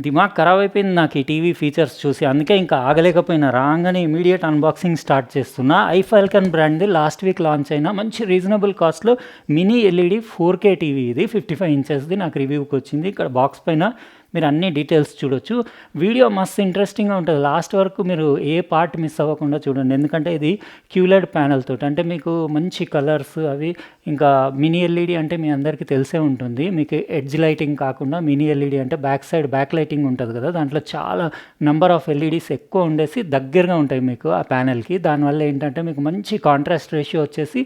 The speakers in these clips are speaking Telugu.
దిమాగ్ ఖరాబ్ అయిపోయింది నాకు ఈ టీవీ ఫీచర్స్ చూసి. అందుకే ఇంకా ఆగలేకపోయినా. రాంగానే ఇమీడియేట్ అన్బాక్సింగ్ స్టార్ట్ చేస్తున్నా. ఐఫాల్కన్ బ్రాండ్‌ది లాస్ట్ వీక్ లాంచ్ అయిన మంచి రీజనబుల్ కాస్ట్‌లో మినీ ఎల్ఈడీ 4K టీవీ ఇది. 55 ఇంచెస్‌ది నాకు రివ్యూకి వచ్చింది. ఇక్కడ బాక్స్ పైన మీరు అన్ని డీటెయిల్స్ చూడొచ్చు. వీడియో మస్తు ఇంట్రెస్టింగ్‌గా ఉంటుంది. లాస్ట్ వరకు మీరు ఏ పార్ట్ మిస్ అవ్వకుండా చూడండి. ఎందుకంటే ఇది QLED ప్యానెల్ తోటి, అంటే మీకు మంచి కలర్స్ అవి. ఇంకా మినీ ఎల్ఈడీ అంటే మీ అందరికీ తెలిసే ఉంటుంది. మీకు ఎడ్జ్ లైటింగ్ కాకుండా మినీ ఎల్ఈడీ అంటే బ్యాక్ లైటింగ్ ఉంటుంది కదా, దాంట్లో చాలా నెంబర్ ఆఫ్ ఎల్ఈడీస్ ఎక్కువ ఉండేసి దగ్గరగా ఉంటాయి మీకు ఆ ప్యానెల్కి. దానివల్ల ఏంటంటే మీకు మంచి కాంట్రాస్ట్ రేషియో వచ్చేసి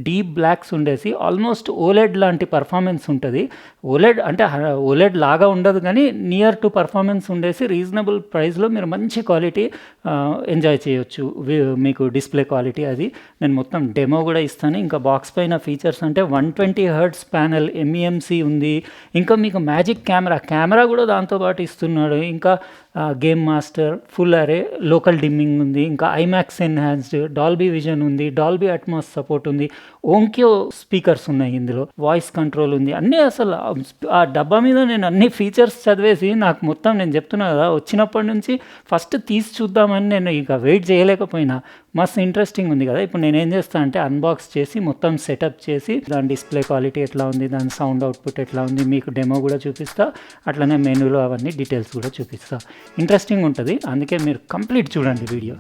డీప్ బ్లాక్స్ ఉండేసి ఆల్మోస్ట్ ఓలెడ్ లాంటి పర్ఫార్మెన్స్ ఉంటుంది. ఓలెడ్ అంటే ఓలెడ్ లాగా ఉండదు కానీ నియర్ టు పర్ఫార్మెన్స్ ఉండేసి రీజనబుల్ ప్రైస్లో మీరు మంచి క్వాలిటీ ఎంజాయ్ చేయొచ్చు. మీకు డిస్ప్లే క్వాలిటీ అది నేను మొత్తం డెమో కూడా ఇస్తాను. ఇంకా బాక్స్ పైన ఫీచర్స్ అంటే 120 హెర్ట్జ్ ప్యానెల్, MEMC ఉంది. ఇంకా మీకు మ్యాజిక్ కెమెరా కూడా దాంతోపాటు ఇస్తున్నాడు. ఇంకా గేమ్ మాస్టర్, ఫుల్ అరే, లోకల్ డిమ్మింగ్ ఉంది. ఇంకా ఐమాక్స్ ఎన్హాన్స్డ్, డాల్బీ విజన్ ఉంది, డాల్బీ అట్మాస్ సపోర్ట్ ఉంది, ఓంక్యో స్పీకర్స్ ఉన్నాయి ఇందులో, వాయిస్ కంట్రోల్ ఉంది. అన్నీ అసలు ఆ డబ్బా మీద నేను అన్ని ఫీచర్స్ చదివేసి నాకు మొత్తం నేను చెప్తున్నా కదా, వచ్చినప్పటి నుంచి ఫస్ట్ తీసి చూద్దామని నేను ఇక వెయిట్ చేయలేకపోయినా. మస్తు ఇంట్రెస్టింగ్ ఉంది కదా. ఇప్పుడు నేనేం చేస్తాను అంటే అన్బాక్స్ చేసి మొత్తం సెటప్ చేసి దాని డిస్ప్లే క్వాలిటీ ఎట్లా ఉంది, దాని సౌండ్ అవుట్పుట్ ఎట్లా ఉంది, మీకు డెమో కూడా చూపిస్తా. అట్లనే మెనూలో అవన్నీ డీటెయిల్స్ కూడా చూపిస్తా. ఇంట్రెస్టింగ్ ఉంటుంది, అందుకే మీరు కంప్లీట్ చూడండి వీడియో.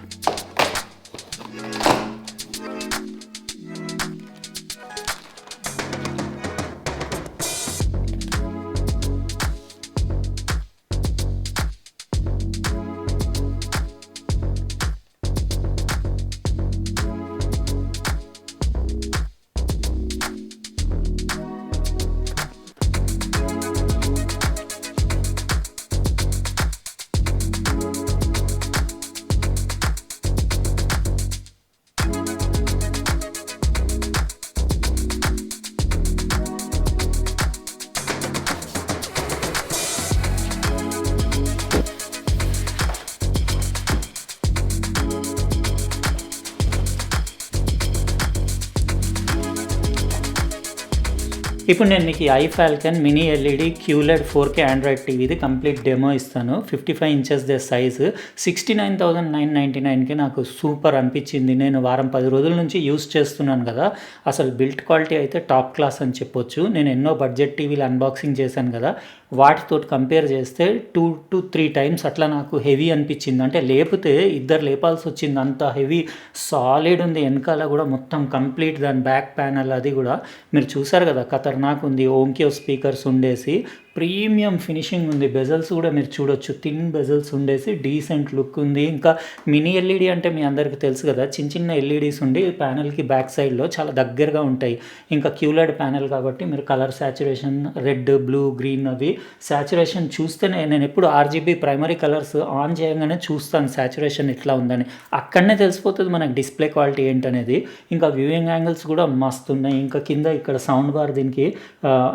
ఇప్పుడు నేను మీకు iFFALCON mini LED QLED 4K Android టీవీది కంప్లీట్ డెమో ఇస్తాను. 55 ఇంచెస్ దే సైజు. 69,999కి నాకు సూపర్ అనిపించింది. నేను వారం 10 రోజుల నుంచి యూస్ చేస్తున్నాను కదా, అసలు బిల్ట్ క్వాలిటీ అయితే టాప్ క్లాస్ అని చెప్పొచ్చు. నేను ఎన్నో బడ్జెట్ టీవీలు అన్బాక్సింగ్ చేశాను కదా, వాటితో కంపేర్ చేస్తే 2 to 3 టైమ్స్ అట్లా నాకు హెవీ అనిపించింది. అంటే లేపితే ఇద్దరు లేపాల్సి వచ్చింది, అంత హెవీ సాలిడ్ ఉంది. వెనకాల కూడా మొత్తం కంప్లీట్ దాని బ్యాక్ ప్యానల్ అది కూడా మీరు చూసారు కదా, ఖతర్నాక్ ఉంది. ఓంకియో స్పీకర్స్ ఉండేసి ప్రీమియం ఫినిషింగ్ ఉంది. బెజల్స్ కూడా మీరు చూడొచ్చు, థిన్ బెజల్స్ ఉండేసి డీసెంట్ లుక్ ఉంది. ఇంకా మినీ ఎల్ఈడి అంటే మీ అందరికీ తెలుసు కదా, చిన్న ఎల్ఈడీస్ ఉండి ప్యానెల్కి బ్యాక్ సైడ్లో చాలా దగ్గరగా ఉంటాయి. ఇంకా QLED ప్యానెల్ కాబట్టి మీరు colour saturation, red, blue, green అవి సాచురేషన్ చూస్తేనే, నేను ఎప్పుడు RGB ప్రైమరీ కలర్స్ ఆన్ చేయగానే చూస్తాను సాచురేషన్ ఎట్లా ఉందని. అక్కడనే తెలిసిపోతుంది మనకు డిస్ప్లే క్వాలిటీ ఏంటనేది. ఇంకా వ్యూయింగ్ యాంగిల్స్ కూడా మస్తు ఉన్నాయి. ఇంకా కింద ఇక్కడ సౌండ్ బార్, దీనికి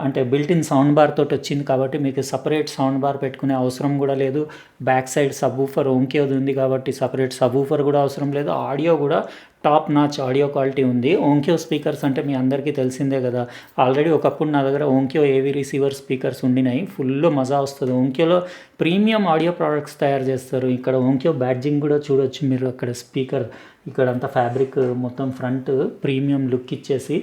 అంటే బిల్ట్-ఇన్ సౌండ్ బార్ తోటి వచ్చింది కాబట్టి మీకు సపరేట్ సౌండ్ బార్ పెట్టుకునే అవసరం కూడా లేదు. బ్యాక్ సైడ్ సబ్వూఫర్ ఓంకియోది ఉంది కాబట్టి సపరేట్ సబ్వూఫర్ కూడా అవసరం లేదు. ఆడియో కూడా టాప్ నాచ్ ఆడియో క్వాలిటీ ఉంది. ఓంకియో స్పీకర్స్ అంటే మీ అందరికీ తెలిసిందే కదా, ఆల్రెడీ ఒకప్పుడు నా దగ్గర ఓంకియో ఏవీ రిసీవర్ స్పీకర్స్ ఉండినాయి. ఫుల్ మజా వస్తుంది. ఓంకియోలో ప్రీమియం ఆడియో ప్రోడక్ట్స్ తయారు చేస్తారు. ఇక్కడ ఓంకియో బ్యాడ్జింగ్ కూడా చూడొచ్చు మీరు. అక్కడ స్పీకర్ ఇక్కడంతా ఫ్యాబ్రిక్ మొత్తం ఫ్రంట్ ప్రీమియం లుక్ ఇచ్చేసి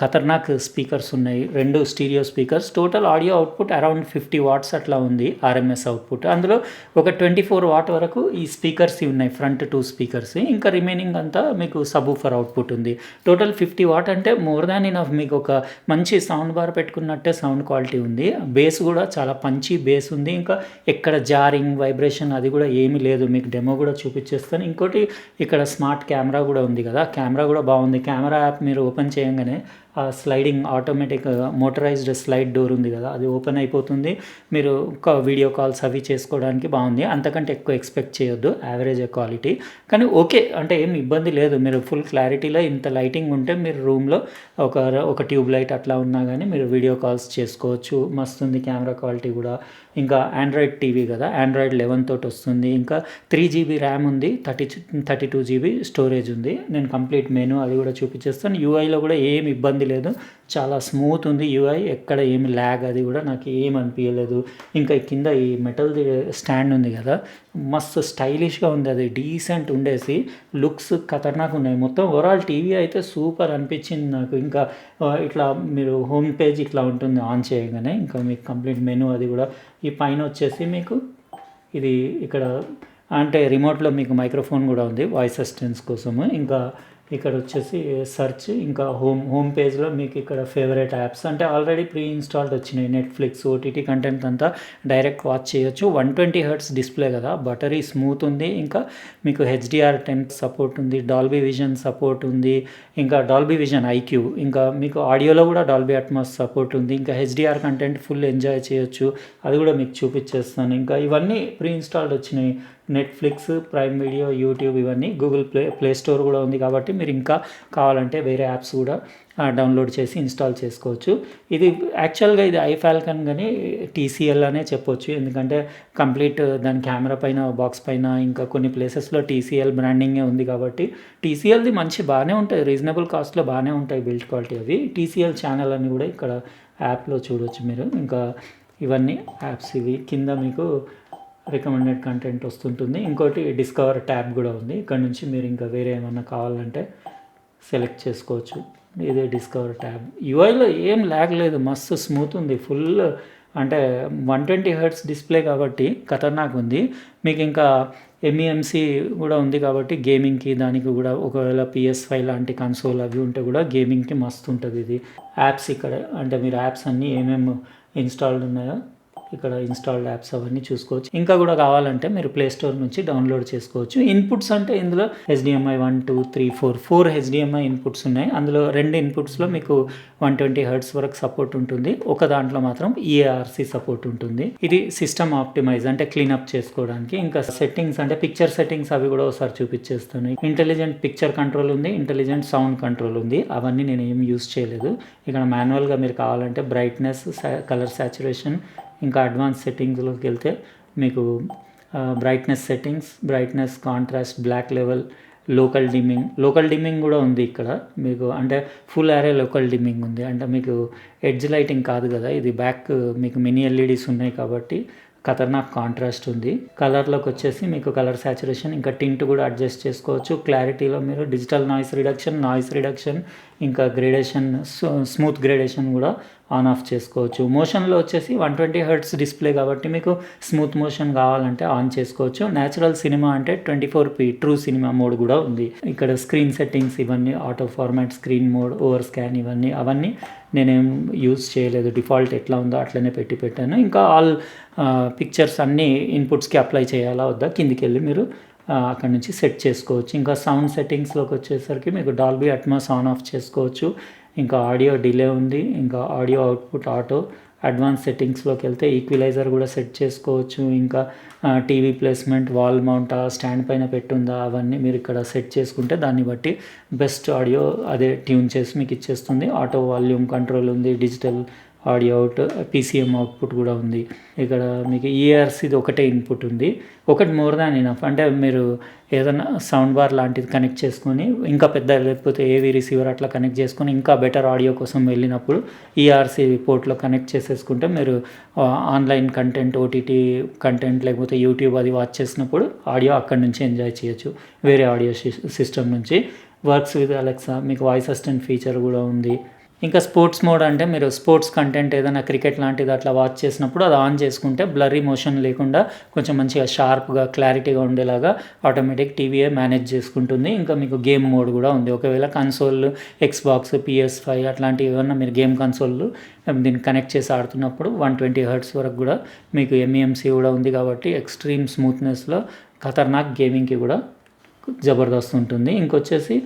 ఖతర్నాక్ స్పీకర్స్ ఉన్నాయి. 2 stereo speakers. Total audio output around 50 watts అట్లా ఉంది RMS అవుట్పుట్. అందులో ఒక 24 వాట్ వరకు ఈ స్పీకర్స్ ఉన్నాయి, ఫ్రంట్ 2 స్పీకర్స్. ఇంకా రిమైనింగ్ అంతా మీకు సబ్వూఫర్ అవుట్పుట్ ఉంది. టోటల్ 50 వాట్ అంటే మోర్ దాన్ ఇనఫ్. మీకు ఒక మంచి సౌండ్ బార్ పెట్టుకున్నట్టే సౌండ్ క్వాలిటీ ఉంది. బేస్ కూడా చాలా పంచి బేస్ ఉంది. ఇంకా ఎక్కడ జారింగ్, వైబ్రేషన్ అది కూడా ఏమీ లేదు. మీకు డెమో కూడా చూపించేస్తాను. ఇంకోటి ఇక్కడ స్మార్ట్ కెమెరా కూడా ఉంది కదా, కెమెరా కూడా బాగుంది. కెమెరా యాప్ మీరు ఓపెన్ చేయగానే ఆ sliding automatic motorised slide door ఉంది కదా, అది ఓపెన్ అయిపోతుంది. మీరు వీడియో కాల్స్ అవి చేసుకోవడానికి బాగుంది. అంతకంటే ఎక్కువ ఎక్స్పెక్ట్ చేయొద్దు, యావరేజ్ క్వాలిటీ. కానీ ఓకే, అంటే ఏం ఇబ్బంది లేదు. మీరు ఫుల్ క్లారిటీలో ఇంత లైటింగ్ ఉంటే మీరు రూమ్లో ఒక ట్యూబ్ లైట్ అట్లా ఉన్నా కానీ మీరు వీడియో కాల్స్ చేసుకోవచ్చు. మస్తు ఉంది కెమెరా క్వాలిటీ కూడా. ఇంకా ఆండ్రాయిడ్ టీవీ కదా, ఆండ్రాయిడ్ 11 తోటి వస్తుంది. ఇంకా 3 GB ర్యామ్ ఉంది, 32 GB స్టోరేజ్ ఉంది. నేను కంప్లీట్ మెనూ అది కూడా చూపించేస్తాను. యూఐలో కూడా ఏమి ఇబ్బంది లేదు, చాలా స్మూత్ ఉంది యూఐ, ఎక్కడ ఏమి ల్యాగ్ అది కూడా నాకు ఏం అనిపించలేదు. ఇంకా కింద ఈ మెటల్ది స్టాండ్ ఉంది కదా, మస్తు స్టైలిష్గా ఉంది, అది డీసెంట్ ఉండేసి లుక్స్ ఖతర్నాక్ ఉన్నాయి. మొత్తం ఓవరాల్ టీవీ అయితే సూపర్ అనిపించింది నాకు. ఇంకా ఇట్లా మీరు హోమ్ పేజ్ ఇట్లా ఉంటుంది ఆన్ చేయగానే. ఇంకా మీకు కంప్లీట్ మెనూ అది కూడా ఈ పైన వచ్చేసి మీకు ఇది ఇక్కడ అంటే రిమోట్లో మీకు మైక్రోఫోన్ కూడా ఉంది వాయిస్ అసిస్టెన్స్ కోసము. ఇంకా ఇక్కడ వచ్చేసి సెర్చ్, ఇంకా హోమ్ పేజ్లో మీకు ఇక్కడ ఫేవరెట్ యాప్స్ అంటే ఆల్రెడీ ప్రీ ఇన్స్టాల్డ్ వచ్చినాయి. నెట్ఫ్లిక్స్, ఓటీటీ కంటెంట్ అంతా డైరెక్ట్ వాచ్ చేయొచ్చు. 120 Hz డిస్ప్లే కదా, బటరీ స్మూత్ ఉంది. ఇంకా మీకు HDR10 సపోర్ట్ ఉంది, డాల్బీ విజన్ సపోర్ట్ ఉంది, ఇంకా డాల్బీ విజన్ ఐక్యూ, ఇంకా మీకు ఆడియోలో కూడా డాల్బీ అట్మాస్ సపోర్ట్ ఉంది. ఇంకా HDR కంటెంట్ ఫుల్ ఎంజాయ్ చేయొచ్చు, అది కూడా మీకు చూపించేస్తాను. ఇంకా ఇవన్నీ ప్రీ ఇన్స్టాల్డ్ వచ్చినాయి. నెట్ఫ్లిక్స్, ప్రైమ్ వీడియో, యూట్యూబ్, ఇవన్నీ గూగుల్ ప్లే స్టోర్ కూడా ఉంది కాబట్టి మీరు ఇంకా కావాలంటే వేరే యాప్స్ కూడా డౌన్లోడ్ చేసి ఇన్స్టాల్ చేసుకోవచ్చు. ఇది యాక్చువల్గా ఇది ఐఫాల్కన్ కానీ TCL అనే చెప్పొచ్చు, ఎందుకంటే కంప్లీట్ దాని కెమెరా పైన, బాక్స్ పైన, ఇంకా కొన్ని ప్లేసెస్లో TCL బ్రాండింగే ఉంది కాబట్టి TCLది బాగానే ఉంటాయి, రీజనబుల్ కాస్ట్లో బాగానే ఉంటాయి బిల్డ్ క్వాలిటీ అవి. TCL ఛానల్ అని కూడా ఇక్కడ యాప్లో చూడవచ్చు మీరు. ఇంకా ఇవన్నీ యాప్స్ ఇవి. కింద మీకు రికమెండెడ్ కంటెంట్ వస్తుంటుంది. ఇంకోటి డిస్కవర్ ట్యాబ్ కూడా ఉంది, ఇక్కడ నుంచి మీరు ఇంకా వేరే ఏమన్నా కావాలంటే సెలెక్ట్ చేసుకోవచ్చు. ఇదే డిస్కవర్ ట్యాబ్. యూఐలో ఏం ల్యాగ్ లేదు, మస్తు స్మూత్ ఉంది, ఫుల్ అంటే 120 Hz డిస్ప్లే కాబట్టి ఖతర్నాక్ ఉంది. మీకు ఇంకా MEMC కూడా ఉంది కాబట్టి గేమింగ్కి దానికి కూడా ఒకవేళ PS5 లాంటి కన్సోల్ అవి ఉంటే కూడా గేమింగ్కి మస్తు ఉంటుంది ఇది. యాప్స్ ఇక్కడ అంటే మీరు యాప్స్ అన్నీ ఏమేమి ఇన్స్టాల్డ్ ఉన్నాయో ఇక్కడ ఇన్స్టాల్డ్ యాప్స్ అవన్నీ చూసుకోవచ్చు. ఇంకా కూడా కావాలంటే మీరు ప్లే స్టోర్ నుంచి డౌన్లోడ్ చేసుకోవచ్చు. ఇన్పుట్స్ అంటే ఇందులో HDMI 1, 2, 3, 4 HDMI ఇన్పుట్స్ ఉన్నాయి. అందులో 2 ఇన్పుట్స్లో మీకు 120 Hz వరకు సపోర్ట్ ఉంటుంది, ఒక దాంట్లో మాత్రం EARC సపోర్ట్ ఉంటుంది. ఇది సిస్టమ్ ఆప్టిమైజ్ అంటే క్లీనప్ చేసుకోవడానికి. ఇంకా సెట్టింగ్స్ అంటే పిక్చర్ సెట్టింగ్స్ అవి కూడా ఒకసారి చూపించేస్తాను. ఇంటెలిజెంట్ పిక్చర్ కంట్రోల్ ఉంది, ఇంటెలిజెంట్ సౌండ్ కంట్రోల్ ఉంది, అవన్నీ నేను ఏం యూస్ చేయలేదు. ఇక్కడ మాన్యువల్గా మీరు కావాలంటే బ్రైట్నెస్, కలర్ సాచురేషన్, ఇంకా అడ్వాన్స్ సెట్టింగ్స్లోకి వెళ్తే మీకు brightness settings, brightness, contrast, block level, local dimming కూడా ఉంది ఇక్కడ మీకు. అంటే ఫుల్ యారే లోకల్ డిమ్మింగ్ ఉంది, అంటే మీకు ఎడ్జ్ లైటింగ్ కాదు కదా ఇది, బ్యాక్ మీకు మినీ LEDs ఉన్నాయి కాబట్టి ఖతర్నాక్ కాంట్రాస్ట్ ఉంది. కలర్లోకి వచ్చేసి మీకు కలర్ సాచురేషన్, ఇంకా టింట్ కూడా అడ్జస్ట్ చేసుకోవచ్చు. క్లారిటీలో మీరు డిజిటల్ నాయిస్ రిడక్షన్, ఇంకా గ్రేడేషన్, స్మూత్ గ్రేడేషన్ కూడా ఆన్ ఆఫ్ చేసుకోవచ్చు. మోషన్లో వచ్చేసి 120 Hz డిస్ప్లే కాబట్టి మీకు స్మూత్ మోషన్ కావాలంటే ఆన్ చేసుకోవచ్చు. న్యాచురల్ సినిమా అంటే 24p ట్రూ సినిమా మోడ్ కూడా ఉంది. ఇక్కడ స్క్రీన్ సెట్టింగ్స్ ఇవన్నీ auto format, screen mode, over scan, అవన్నీ నేనేం యూజ్ చేయలేదు, డిఫాల్ట్ ఎట్లా ఉందో అట్లనే పెట్టాను. ఇంకా ఆల్ పిక్చర్స్ అన్నీ ఇన్పుట్స్కి అప్లై చేయాలా వద్దా కిందికి వెళ్ళి మీరు అక్కడ నుంచి సెట్ చేసుకోవచ్చు. ఇంకా సౌండ్ సెట్టింగ్స్లోకి వచ్చేసరికి మీకు డాల్బీ అట్మాస్ ఆన్ ఆఫ్ చేసుకోవచ్చు. ఇంకా ఆడియో డిలే ఉంది, ఇంకా ఆడియో అవుట్పుట్ ఆటో. అడ్వాన్స్ సెట్టింగ్స్లోకి వెళ్తే ఈక్విలైజర్ కూడా సెట్ చేసుకోవచ్చు. ఇంకా TV placement, wall mount, stand పైన పెట్టుందా, అవన్నీ మీరు ఇక్కడ సెట్ చేసుకుంటే దాన్ని బట్టి బెస్ట్ ఆడియో అదే ట్యూన్ చేసి మీకు ఇచ్చేస్తుంది. ఆటో వాల్యూమ్ కంట్రోల్ ఉంది, digital audio out, PCM output కూడా ఉంది. ఇక్కడ మీకు EARCది ఒకటే ఇన్పుట్ ఉంది, ఒకటి మోర్ దాన్ ఇనఫ్. అంటే మీరు ఏదైనా సౌండ్ బార్ లాంటిది కనెక్ట్ చేసుకొని ఇంకా పెద్ద, లేకపోతే AV రిసీవర్ అట్లా కనెక్ట్ చేసుకొని ఇంకా బెటర్ ఆడియో కోసం వెళ్ళినప్పుడు EARC పోర్ట్లో కనెక్ట్ చేసేసుకుంటే మీరు ఆన్లైన్ కంటెంట్, OTT కంటెంట్, లేకపోతే యూట్యూబ్ అది వాచ్ చేసినప్పుడు ఆడియో అక్కడి నుంచి ఎంజాయ్ చేయొచ్చు వేరే ఆడియో సిస్టమ్ నుంచి. వర్క్స్ విత్ అలెక్సా, మీకు వాయిస్ అసిస్టెంట్ ఫీచర్ కూడా ఉంది. ఇంకా స్పోర్ట్స్ మోడ్ అంటే మీరు స్పోర్ట్స్ కంటెంట్ ఏదైనా క్రికెట్ లాంటిది అట్లా వాచ్ చేసినప్పుడు అది ఆన్ చేసుకుంటే బ్లర్రీ మోషన్ లేకుండా కొంచెం మంచిగా షార్ప్గా, క్లారిటీగా ఉండేలాగా ఆటోమేటిక్ టీవీఏ మేనేజ్ చేసుకుంటుంది. ఇంకా మీకు గేమ్ మోడ్ కూడా ఉంది. ఒకవేళ కన్సోల్, Xbox, PS5 అట్లాంటివి ఏమన్నా మీరు గేమ్ కన్సోల్ దీన్ని కనెక్ట్ చేసి ఆడుతున్నప్పుడు 120 Hz వరకు కూడా మీకు MEMC కూడా ఉంది కాబట్టి ఎక్స్ట్రీమ్ స్మూత్నెస్లో ఖతర్నాక్ గేమింగ్కి కూడా జబర్దస్త్ ఉంటుంది. ఇంకొచ్చేసి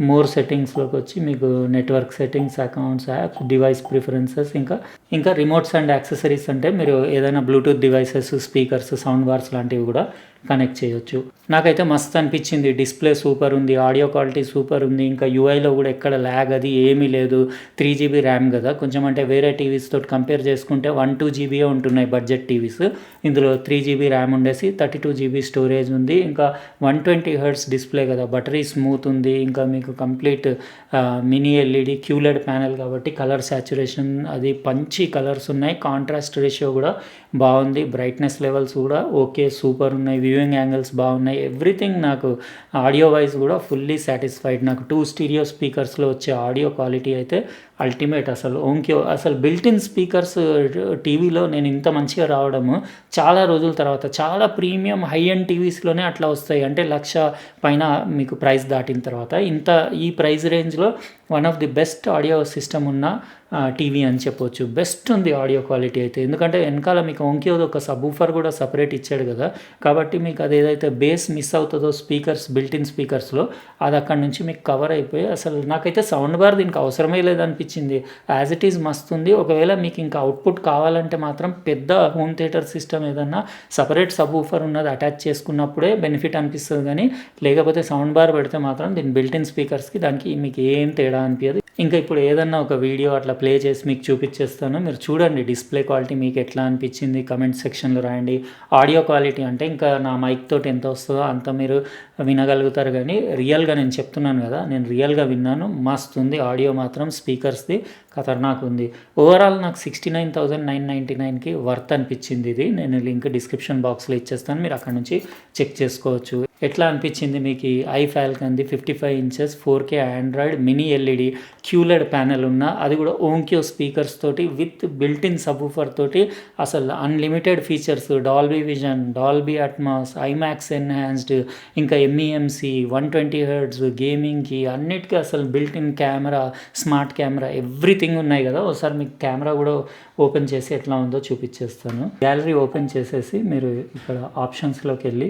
మోర్ సెట్టింగ్స్లోకి వచ్చి మీకు network settings, accounts, apps, device preferences, ఇంకా రిమోట్స్ అండ్ యాక్సెసరీస్ అంటే మీరు ఏదైనా Bluetooth devices, speakers, sound bars లాంటివి కూడా కనెక్ట్ చేయొచ్చు. నాకైతే మస్తు అనిపించింది. డిస్ప్లే సూపర్ ఉంది, ఆడియో క్వాలిటీ సూపర్ ఉంది, ఇంకా యూఐలో కూడా ఎక్కడ ల్యాగ్ అది ఏమీ లేదు. 3GB ర్యామ్ కదా, కొంచెం అంటే వేరే టీవీస్ తోటి కంపేర్ చేసుకుంటే 1-2 GB ఉంటున్నాయి బడ్జెట్ టీవీస్. ఇందులో 3GB ర్యామ్ ఉండేసి 32GB స్టోరేజ్ ఉంది. ఇంకా 120Hz డిస్ప్లే కదా, బటరీ స్మూత్ ఉంది. ఇంకా మీకు complete mini LED QLED panel కాబట్టి కలర్ సాచురేషన్ అది పంచి కలర్స్ ఉన్నాయి. కాంట్రాస్ట్ రేషియో కూడా బాగుంది. బ్రైట్నెస్ లెవెల్స్ కూడా ఓకే సూపర్ ఉన్నాయి. వ్యూయింగ్ యాంగిల్స్ బాగున్నాయి. ఎవ్రీథింగ్ నాకు ఆడియో వైజ్ కూడా ఫుల్లీ సాటిస్ఫైడ్. నాకు 2 స్టీరియో స్పీకర్స్లో వచ్చే ఆడియో క్వాలిటీ అయితే అల్టిమేట్. అసలు ఓంక్యో అసలు బిల్ట్-ఇన్ స్పీకర్స్ టీవీలో నేను ఇంత మంచిగా రావడము చాలా రోజుల తర్వాత. చాలా ప్రీమియం హై అండ్ టీవీస్లోనే అట్లా వస్తాయి. అంటే 1,00,000 పైన మీకు ప్రైస్ దాటిన తర్వాత ఈ ప్రైస్ రేంజ్లో one of the best audio system ఉన్న టీవీ అని చెప్పొచ్చు. బెస్ట్ ఉంది ఆడియో క్వాలిటీ అయితే. ఎందుకంటే వెనకాల మీకు ఓంక్యోది ఒక సబ్వూఫర్ కూడా సపరేట్ ఇచ్చాడు కదా, కాబట్టి మీకు అది ఏదైతే బేస్ మిస్ అవుతుందో స్పీకర్స్ బిల్ట్-ఇన్ స్పీకర్స్లో అది అక్కడ నుంచి మీకు కవర్ అయిపోయి అసలు నాకైతే సౌండ్ బార్ దీనికి అవసరమే లేదనిపించింది. యాజ్ ఇట్ ఈజ్ మస్తుంది. ఒకవేళ మీకు ఇంకా అవుట్పుట్ కావాలంటే మాత్రం పెద్ద హోమ్ థియేటర్ సిస్టమ్ ఏదన్నా సపరేట్ సబ్వూఫర్ ఉన్నది అటాచ్ చేసుకున్నప్పుడే బెనిఫిట్ అనిపిస్తుంది. కానీ లేకపోతే సౌండ్ బార్ పెడితే మాత్రం దీని బిల్ట్-ఇన్ స్పీకర్స్కి దానికి మీకు ఏం తేడా అనిపించదు. ఇంకా ఇప్పుడు ఏదన్నా ఒక వీడియో అట్లా ప్లే చేసి మీకు చూపించేస్తాను, మీరు చూడండి డిస్ప్లే క్వాలిటీ మీకు ఎట్లా అనిపించింది కమెంట్ సెక్షన్లో రాయండి. ఆడియో క్వాలిటీ అంటే ఇంకా నా మైక్ తోటి ఎంత వస్తుందో అంత మీరు వినగలుగుతారు. కానీ రియల్గా నేను చెప్తున్నాను కదా, నేను రియల్గా విన్నాను. మస్తు ఉంది ఆడియో మాత్రం. స్పీకర్స్ది ఖతర్నాక్ ఉంది. ఓవరాల్ నాకు 69,999కి వర్త్ అనిపించింది ఇది. నేను లింక్ డిస్క్రిప్షన్ బాక్స్లో ఇచ్చేస్తాను, మీరు అక్కడ నుంచి చెక్ చేసుకోవచ్చు. ఎట్లా అనిపించింది మీకు ఈ iFalconది 55 inches 4K Android mini LED QLED panel ఉన్న, అది కూడా ఓంక్యో స్పీకర్స్ తోటి విత్ బిల్ట్-ఇన్ సబ్వూఫర్ తోటి అసలు unlimited features, Dolby vision, Dolby Atmos, IMAX enhanced, ఇంకా MEMC, 120Hz గేమింగ్కి అన్నిటికీ అసలు built-in camera, smart camera everything ఉన్నాయి కదా. ఒకసారి మీకు కెమెరా కూడా ఓపెన్ చేసి ఎట్లా ఉందో చూపించేస్తాను. గ్యాలరీ ఓపెన్ చేసేసి మీరు ఇక్కడ ఆప్షన్స్లోకి వెళ్ళి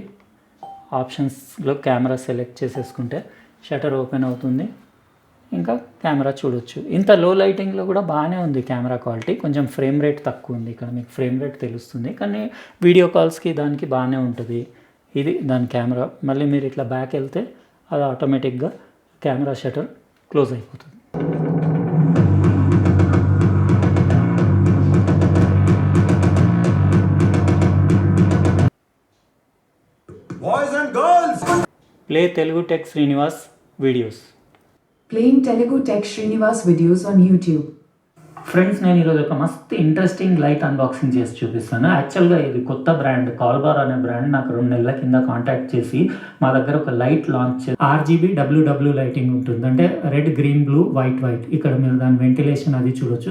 ఆప్షన్స్లో కెమెరా సెలెక్ట్ చేసేసుకుంటే షటర్ ఓపెన్ అవుతుంది. ఇంకా కెమెరా చూడొచ్చు. ఇంత లో లైటింగ్లో కూడా బాగానే ఉంది కెమెరా క్వాలిటీ. కొంచెం ఫ్రేమ్ రేట్ తక్కువ ఉంది, ఇక్కడ మీకు ఫ్రేమ్ రేట్ తెలుస్తుంది, కానీ వీడియో కాల్స్కి దానికి బాగానే ఉంటుంది. ఇది దాని కెమెరా. మళ్ళీ మీరు ఇట్లా బ్యాక్ వెళ్తే అది ఆటోమేటిక్గా కెమెరా షటర్ క్లోజ్ అయిపోతుంది. Play Telugu tech Srinivas videos. Playing Telugu Tech Srinivas videos on YouTube. Friends, నేను ఈరోజు ఒక మస్తు ఇంట్రెస్టింగ్ లైట్ అన్బాక్సింగ్ చేసి చూపిస్తాను. యాక్చువల్గా ఇది కొత్త బ్రాండ్, కాల్బార్ అనే బ్రాండ్ నాకు 2 నెలల కింద కాంటాక్ట్ చేసి మా దగ్గర ఒక లైట్ లాంచ్ చేసి RGB WW లైటింగ్ ఉంటుంది. అంటే రెడ్, గ్రీన్, బ్లూ, వైట్. ఇక్కడ మీరు దాని వెంటిలేషన్ అది చూడొచ్చు.